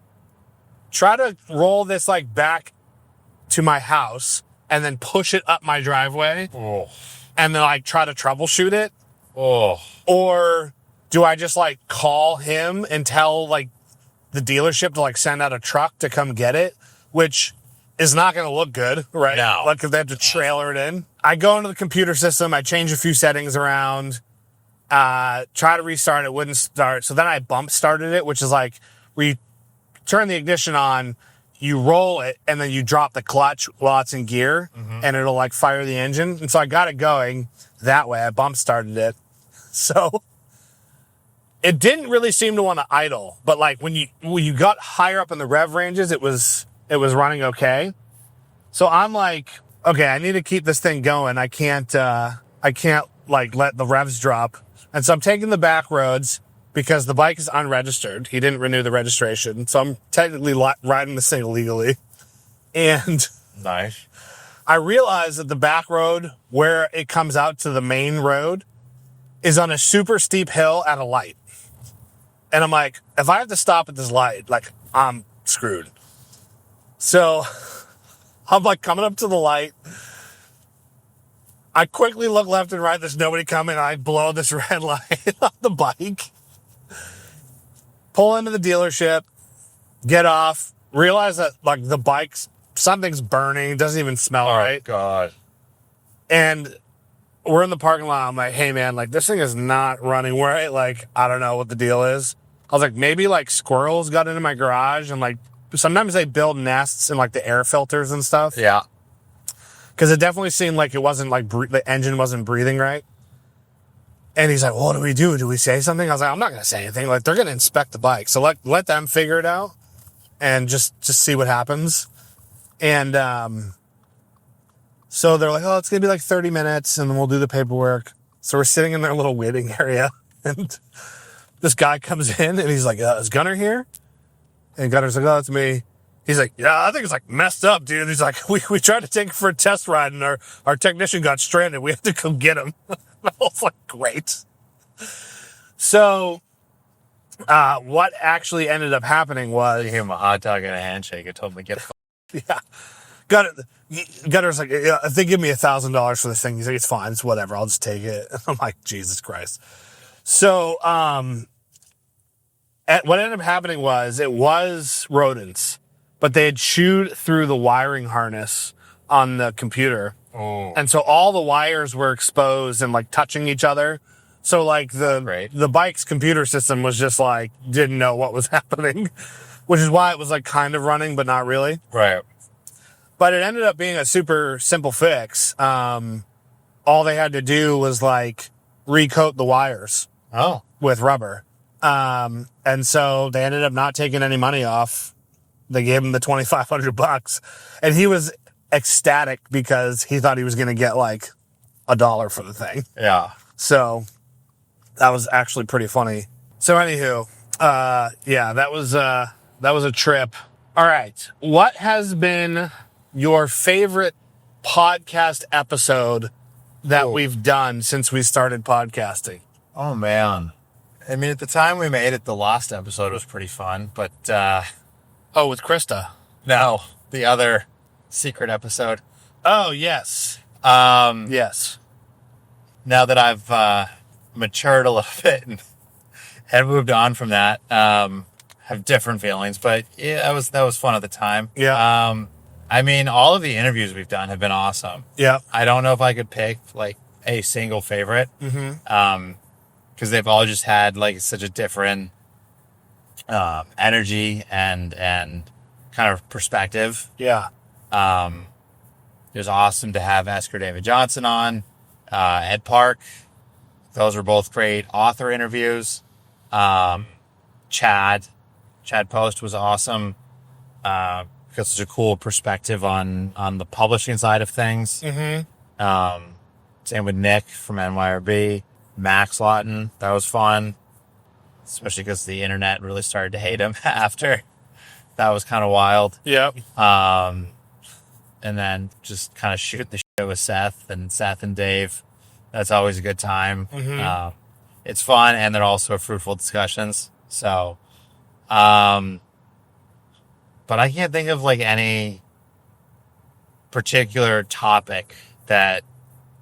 try to roll this like back to my house and then push it up my driveway and then like try to troubleshoot it? Or do I just like call him and tell like the dealership to like send out a truck to come get it, which is not going to look good, right? No. Like if they have to trailer it in. I go into the computer system, I change a few settings around, try to restart it, wouldn't start. So then I bump started it, which is like where you turn the ignition on, you roll it, and then you drop the clutch while it's in gear, and it'll like fire the engine. And so I got it going that way. I bump started it. So it didn't really seem to want to idle, but like when you got higher up in the rev ranges, it was running okay. So I'm like, okay, I need to keep this thing going. I can't like let the revs drop. And so I'm taking the back roads because the bike is unregistered. He didn't renew the registration. So I'm technically riding this thing illegally. And Nice. I realized that the back road where it comes out to the main road is on a super steep hill at a light. And I'm like, if I have to stop at this light, like, I'm screwed. So I'm like coming up to the light. I quickly look left and right. There's nobody coming. I blow this red light on the bike. Pull into the dealership. Get off. Realize that, like, the bike's, something's burning. Doesn't even smell right. Oh, God. And we're in the parking lot. I'm like, hey, man, like, this thing is not running right. Like, I don't know what the deal is. I was like, maybe, like, squirrels got into my garage. And, like, sometimes they build nests in, like, the air filters and stuff. Yeah. Because it definitely seemed like it wasn't, like, the engine wasn't breathing right. And he's like, what do we do? Do we say something? I was like, I'm not going to say anything. Like, they're going to inspect the bike. So let them figure it out and just see what happens. And so they're like, oh, it's going to be like 30 minutes and then we'll do the paperwork. So we're sitting in their little waiting area. And this guy comes in and he's like, is Gunner here? And Gunner's like, oh, that's me. He's like, yeah, I think it's like messed up, dude. He's like, we tried to take it for a test ride and our technician got stranded. We had to go get him. I was like, great. So, what actually ended up happening was... I gave him a hot dog and a handshake. I told him to get yeah. Gunner's like, yeah, if they give me $1,000 for this thing, he's like, it's fine. It's whatever. I'll just take it. I'm like, Jesus Christ. So, what ended up happening was it was rodents, but they had chewed through the wiring harness on the computer. Oh. And so all the wires were exposed and like touching each other. So like the bike's computer system was just like, didn't know what was happening, which is why it was like kind of running, but not really. Right. But it ended up being a super simple fix. All they had to do was like recoat the wires with rubber. And so they ended up not taking any money off. They gave him the $2,500 and he was ecstatic because he thought he was going to get like $1 for the thing. Yeah. So that was actually pretty funny. So anywho, yeah, that was a trip. All right. What has been your favorite podcast episode that we've done since we started podcasting? Oh, man. I mean, at the time we made it, the Lost episode was pretty fun, but... with Krista. No, the other secret episode. Oh, yes. Yes. Now that I've matured a little bit and moved on from that, have different feelings, but yeah, that was fun at the time. Yeah. I mean, all of the interviews we've done have been awesome. Yeah. I don't know if I could pick like a single favorite. Mm-hmm. Because they've all just had like such a different energy and kind of perspective. Yeah. It was awesome to have Esker David Johnson on, Ed Park. Those were both great author interviews. Chad Post was awesome. Because it's a cool perspective on the publishing side of things. Mm-hmm. Same with Nick from NYRB. Max Lawton, that was fun. Especially because the internet really started to hate him after. That was kind of wild. Yep. And then just kind of shoot the shit with Seth and Dave. That's always a good time. Mm-hmm. It's fun, and they're also fruitful discussions. So, but I can't think of like any particular topic that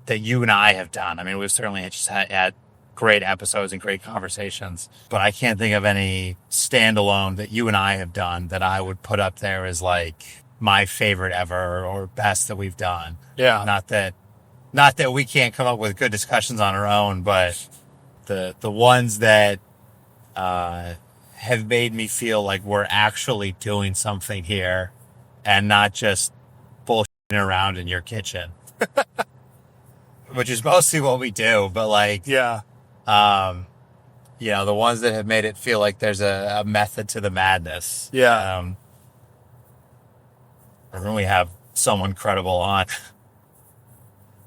you and I have done. I mean, we've certainly just had great episodes and great conversations, but I can't think of any standalone that you and I have done that I would put up there as like my favorite ever or best that we've done. Yeah. Not that we can't come up with good discussions on our own, but the ones that have made me feel like we're actually doing something here and not just bullshitting around in your kitchen. Which is mostly what we do, but like, yeah. You know, the ones that have made it feel like there's a method to the madness. Yeah. When we have someone credible on,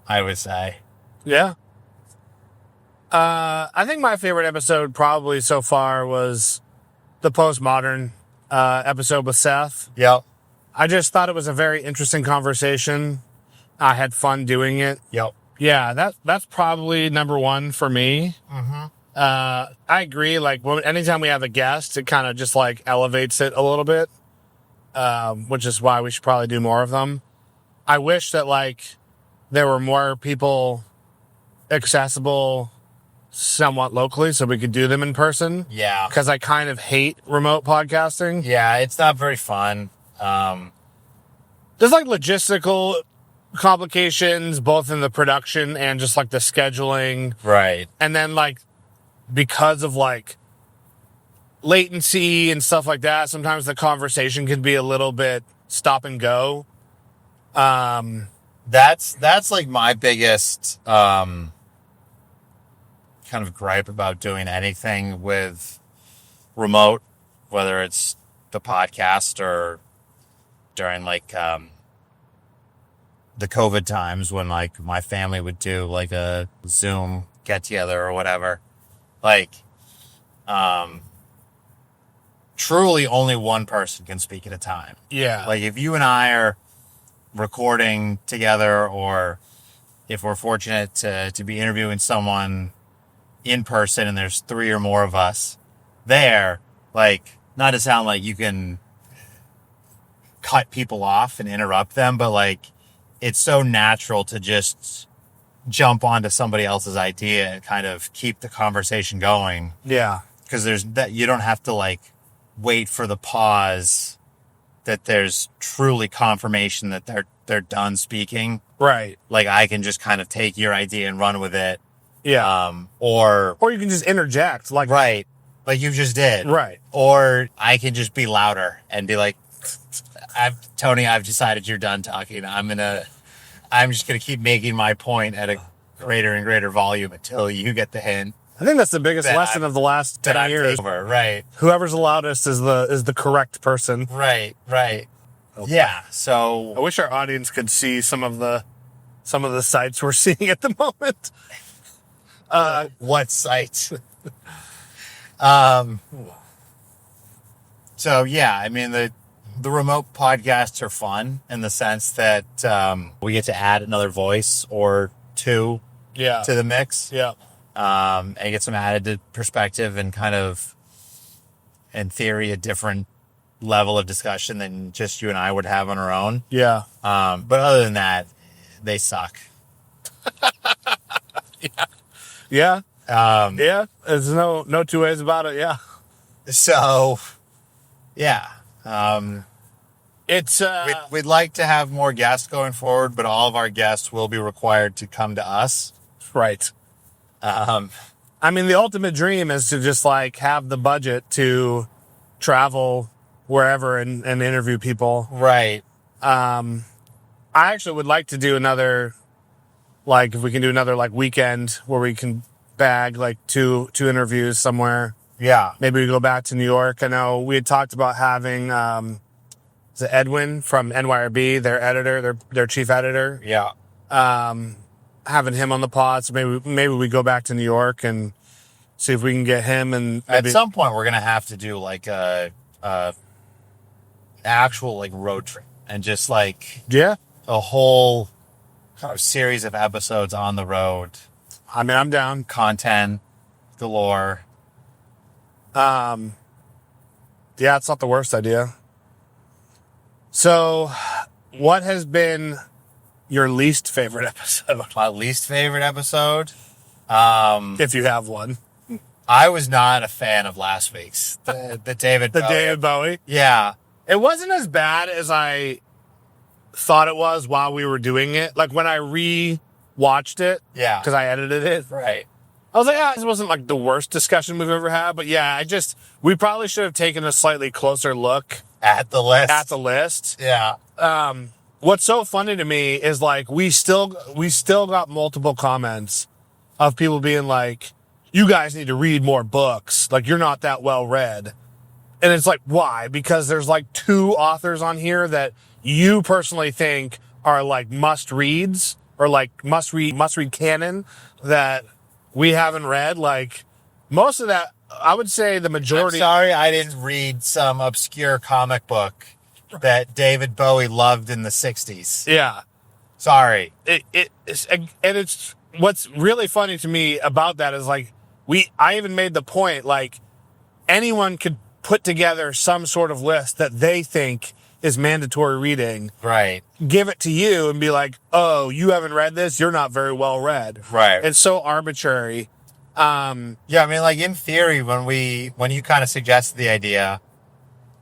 I would say. Yeah. I think my favorite episode probably so far was the postmodern episode with Seth. Yep. I just thought it was a very interesting conversation. I had fun doing it. Yep. Yeah, that's probably number one for me. Mm-hmm. I agree. Like anytime we have a guest, it kind of just like elevates it a little bit, which is why we should probably do more of them. I wish that like there were more people accessible somewhat locally so we could do them in person. Yeah. Because I kind of hate remote podcasting. Yeah, it's not very fun. There's like logistical complications both in the production and just like the scheduling. Right. And then like because of like latency and stuff like that, sometimes the conversation can be a little bit stop and go. That's like my biggest kind of gripe about doing anything with remote, whether it's the podcast or during like the COVID times when like my family would do like a Zoom get together or whatever. Like, truly only one person can speak at a time. Yeah. Like if you and I are recording together, or if we're fortunate to be interviewing someone in person and there's 3 or more of us there, like, not to sound like you can cut people off and interrupt them, but like, it's so natural to just jump onto somebody else's idea and kind of keep the conversation going. Yeah. Because there's that, you don't have to like wait for the pause that there's truly confirmation that they're done speaking. Right. Like I can just kind of take your idea and run with it. Yeah. Or you can just interject. Like, right. Like you just did. Right. Or I can just be louder and be like, Tony, I've decided you're done talking. I'm just going to keep making my point at a greater and greater volume until you get the hint. I think that's the biggest lesson of the last 10 years. Over. Right. Whoever's the loudest is the correct person. Right. Right. Okay. Yeah. So I wish our audience could see some of the sites we're seeing at the moment. What sites? So yeah, I mean the remote podcasts are fun in the sense that we get to add another voice or two to the mix. Yeah. And get some added perspective and kind of, in theory, a different level of discussion than just you and I would have on our own. Yeah. But other than that, they suck. Yeah. Yeah. There's no two ways about it. Yeah. So, yeah. It's we'd like to have more guests going forward, but all of our guests will be required to come to us. Right. I mean, the ultimate dream is to just like have the budget to travel wherever and interview people. Right. I actually would like to do another, like, if we can do another like weekend where we can bag like two interviews somewhere. Yeah. Maybe we go back to New York. I know we had talked about having, is it Edwin from NYRB, their editor, their chief editor. Yeah. Having him on the pod. So maybe we go back to New York and see if we can get him. And at some point we're going to have to do like a actual like road trip and just like, yeah, a whole kind of series of episodes on the road. I mean, I'm down. Content galore. Yeah, it's not the worst idea. So what has been your least favorite episode? My least favorite episode? If you have one. I was not a fan of last week's. The David Bowie. David Bowie? Yeah. It wasn't as bad as I thought it was while we were doing it. Like when I re-watched it. Yeah. Because I edited it. Right. I was like, this wasn't like the worst discussion we've ever had. But yeah, we probably should have taken a slightly closer look. At the list. Yeah. What's so funny to me is like we still got multiple comments of people being like, you guys need to read more books. Like you're not that well read. And it's like, why? Because there's like 2 authors on here that you personally think are like must reads or like must read canon that we haven't read. Like most of that, I would say the majority. I'm sorry I didn't read some obscure comic book that David Bowie loved in the 60s. Yeah. Sorry. It's what's really funny to me about that is like I even made the point like anyone could put together some sort of list that they think is mandatory reading. Right. Give it to you and be like, oh, you haven't read this? You're not very well read. Right. It's so arbitrary. Yeah, I mean, like in theory, when you kind of suggested the idea,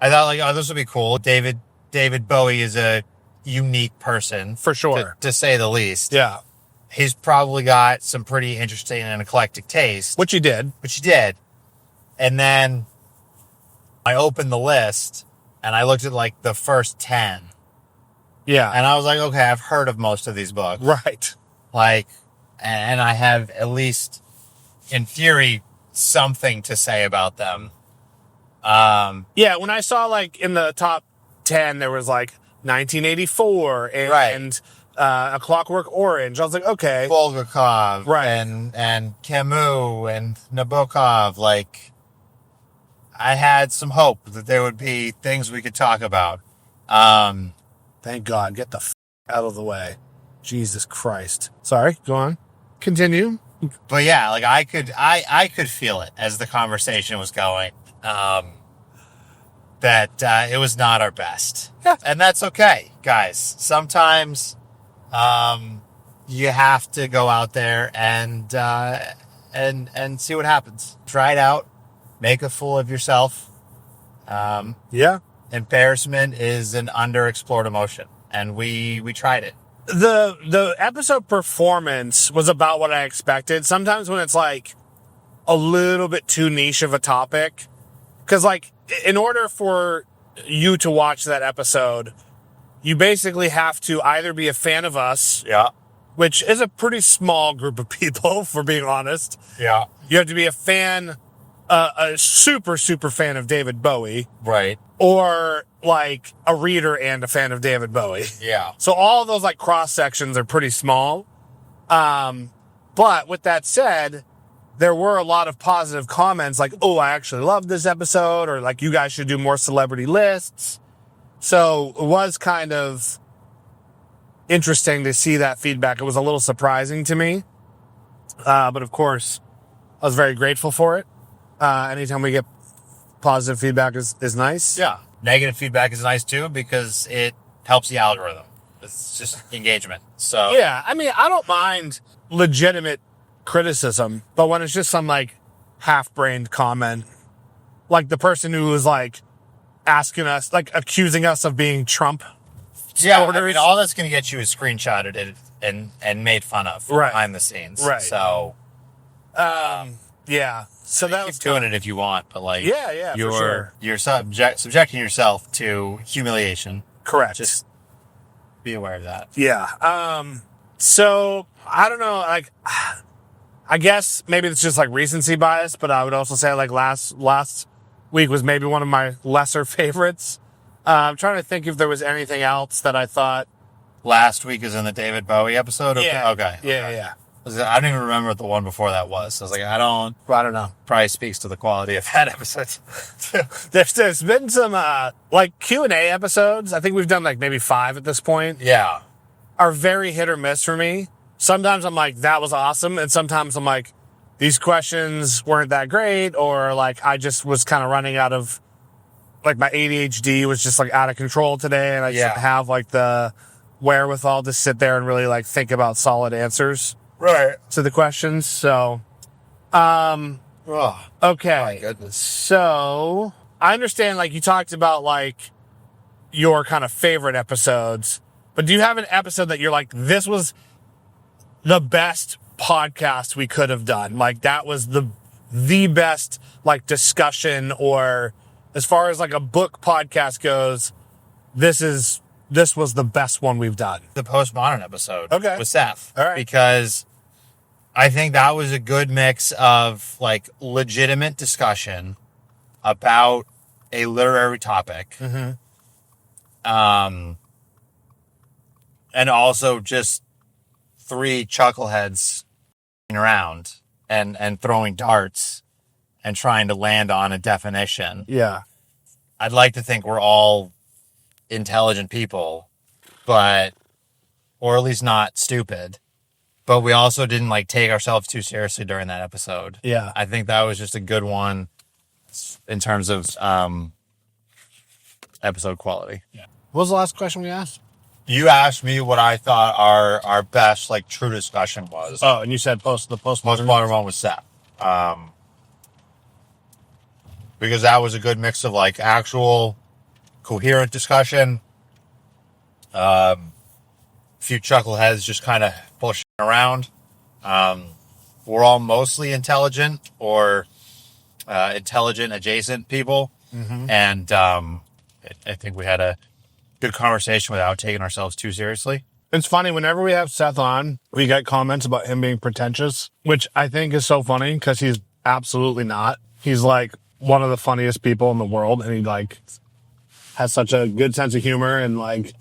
I thought like, oh, this would be cool. David Bowie is a unique person. For sure. To say the least. Yeah. He's probably got some pretty interesting and eclectic taste. Which he did. And then I opened the list and I looked at like the first 10. Yeah. And I was like, okay, I've heard of most of these books. Right. Like, and I have at least in theory, something to say about them. Yeah, when I saw like in the top 10, there was like 1984 and A Clockwork Orange. I was like, okay. Bulgakov, right, and Camus and Nabokov. Like, I had some hope that there would be things we could talk about. Thank God. Get the out of the way. Jesus Christ. Sorry, go on. Continue. But yeah, like I could feel it as the conversation was going. That it was not our best. Yeah. And that's okay, guys. Sometimes you have to go out there and see what happens. Try it out. Make a fool of yourself. Yeah. Embarrassment is an underexplored emotion, and we tried it. The episode performance was about what I expected. Sometimes when it's like a little bit too niche of a topic, because like in order for you to watch that episode, you basically have to either be a fan of us, Yeah. which is a pretty small group of people, for being honest. Yeah. You have to be a fan, a super, super fan of David Bowie, Right. or like a reader and a fan of David Bowie. Yeah. So all of those like cross sections are pretty small. But with that said, there were a lot of positive comments like, oh, I actually love this episode, or like, you guys should do more celebrity lists. So it was kind of interesting to see that feedback. It was a little surprising to me. But of course, I was very grateful for it. Anytime we get positive feedback is nice. Yeah. Negative feedback is nice too, because it helps the algorithm. It's just engagement. So Yeah, I mean, I don't mind legitimate criticism, but when it's just some like half-brained comment, like the person who was like asking us, like accusing us of being Trump. yeah, orders. I mean, all that's going to get you is screenshotted and made fun of Right. behind the scenes. Right. So Yeah. So that keep was doing it if you want, but like, Yeah, for sure. you're subjecting yourself to humiliation. correct. Just be aware of that. Yeah. So I don't know, like, I guess maybe it's just like recency bias, but I would also say like last week was maybe one of my lesser favorites. I'm trying to think if there was anything else that I thought. Last week is in the David Bowie episode. Okay. Yeah. Okay. Yeah. I don't even remember what the one before that was. So I was like, I don't know. probably speaks to the quality of that episode. There's been some like Q&A episodes. I think we've done like maybe 5 at this point. Yeah. Are very hit or miss for me. Sometimes I'm like, that was awesome, and sometimes I'm like, these questions weren't that great, or like I just was kind of running out of, like my ADHD was just like out of control today, and I just didn't have like the wherewithal to sit there and really like think about solid answers Right. to the questions. So, Oh, okay. my goodness. So I understand, like, you talked about like your kind of favorite episodes, but do you have an episode that you're like, this was the best podcast we could have done? Like, that was the best like discussion, or as far as like a book podcast goes, this was the best one we've done. The postmodern episode. Okay. With Seth. All right. Because I think that was a good mix of like legitimate discussion about a literary topic. Mm-hmm. And also just 3 chuckleheads around and throwing darts and trying to land on a definition. Yeah. I'd like to think we're all intelligent people, or at least not stupid, but we also didn't like take ourselves too seriously during that episode. Yeah. I think that was just a good one in terms of episode quality. Yeah. What was the last question we asked? You asked me what I thought our best like true discussion was. Oh, and you said postmodern. Postmodern one was Seth. Because that was a good mix of like actual coherent discussion. Few chuckleheads just kind of bullshitting around. We're all mostly intelligent or intelligent adjacent people. Mm-hmm. And I think we had a good conversation without taking ourselves too seriously. It's funny, whenever we have Seth on, we get comments about him being pretentious, which I think is so funny because he's absolutely not. He's like one of the funniest people in the world, and he like has such a good sense of humor and like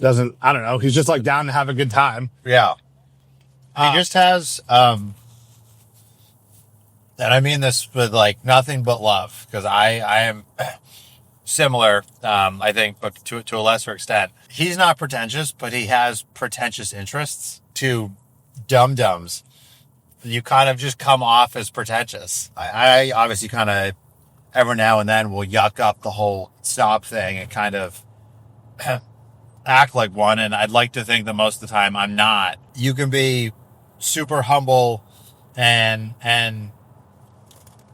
doesn't, I don't know, he's just like down to have a good time. Yeah. He just has, and I mean this with like nothing but love, because I am similar, I think, but to a lesser extent. He's not pretentious, but he has pretentious interests to dum-dums. You kind of just come off as pretentious. I obviously kind of every now and then will yuck up the whole snob thing and kind of act like one, and I'd like to think that most of the time I'm not. You can be super humble and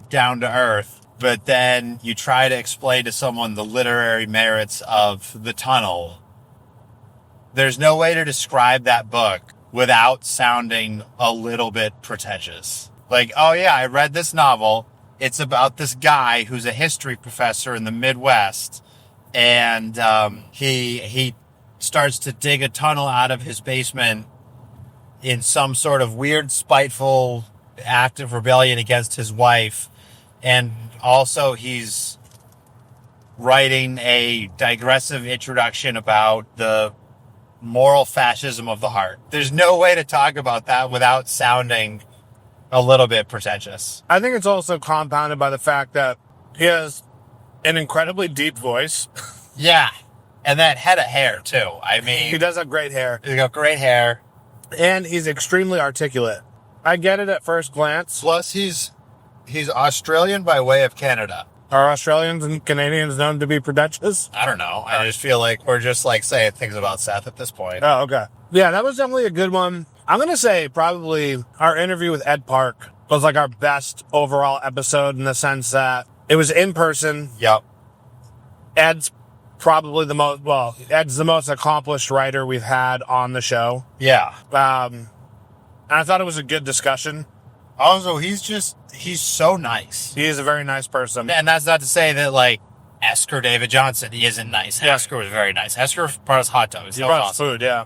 down to earth, but then you try to explain to someone the literary merits of The Tunnel. There's no way to describe that book without sounding a little bit pretentious. Like, oh yeah, I read this novel. It's about this guy who's a history professor in the Midwest, and he starts to dig a tunnel out of his basement in some sort of weird, spiteful act of rebellion against his wife. And also he's writing a digressive introduction about the moral fascism of the heart. There's no way to talk about that without sounding a little bit pretentious. I think it's also compounded by the fact that he has an incredibly deep voice. Yeah. And that head of hair, too. I mean, he does have great hair. He's got great hair. And he's extremely articulate. I get it at first glance. Plus, he's Australian by way of Canada. Are Australians and Canadians known to be pretentious? I don't know. I just feel like we're just like saying things about Seth at this point. Oh, okay. Yeah, that was definitely a good one. I'm going to say probably our interview with Ed Park was like our best overall episode in the sense that it was in person. Yep. Ed's probably Ed's the most accomplished writer we've had on the show. Yeah. And I thought it was a good discussion. Also, he's so nice. He is a very nice person. And that's not to say that, like, Esker David Johnson, he isn't nice. Yeah. Esker was very nice. Esker brought us hot dogs. He brought us food, yeah.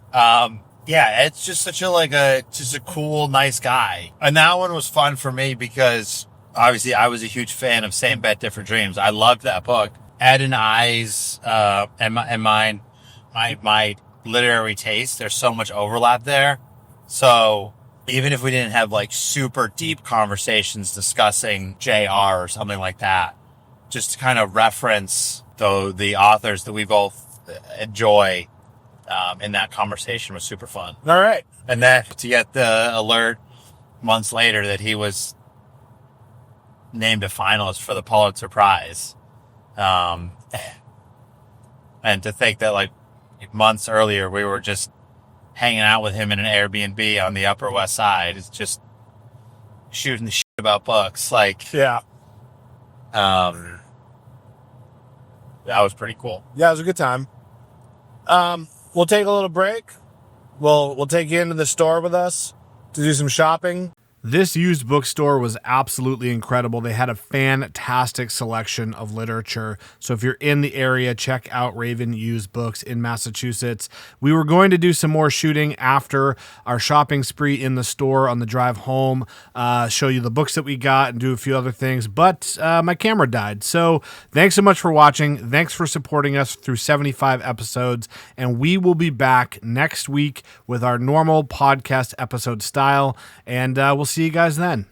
Yeah, it's just such a cool, nice guy. And that one was fun for me because, obviously, I was a huge fan of Same Bet, Different Dreams. I loved that book. Ed and I's, and mine, my literary taste, there's so much overlap there. So even if we didn't have like super deep conversations discussing JR or something like that, just to kind of reference the authors that we both enjoy in that conversation was super fun. All right. And then to get the alert months later that he was named a finalist for the Pulitzer Prize. And to think that like months earlier we were just hanging out with him in an Airbnb on the Upper West Side, is just shooting the shit about books. Like, yeah. That was pretty cool. Yeah, it was a good time. We'll take a little break. We'll take you into the store with us to do some shopping. This used bookstore was absolutely incredible. They had a fantastic selection of literature. So if you're in the area, check out Raven Used Books in Massachusetts. We were going to do some more shooting after our shopping spree in the store on the drive home, show you the books that we got and do a few other things, but my camera died. So thanks so much for watching. Thanks for supporting us through 75 episodes, and we will be back next week with our normal podcast episode style, and we'll see you guys then.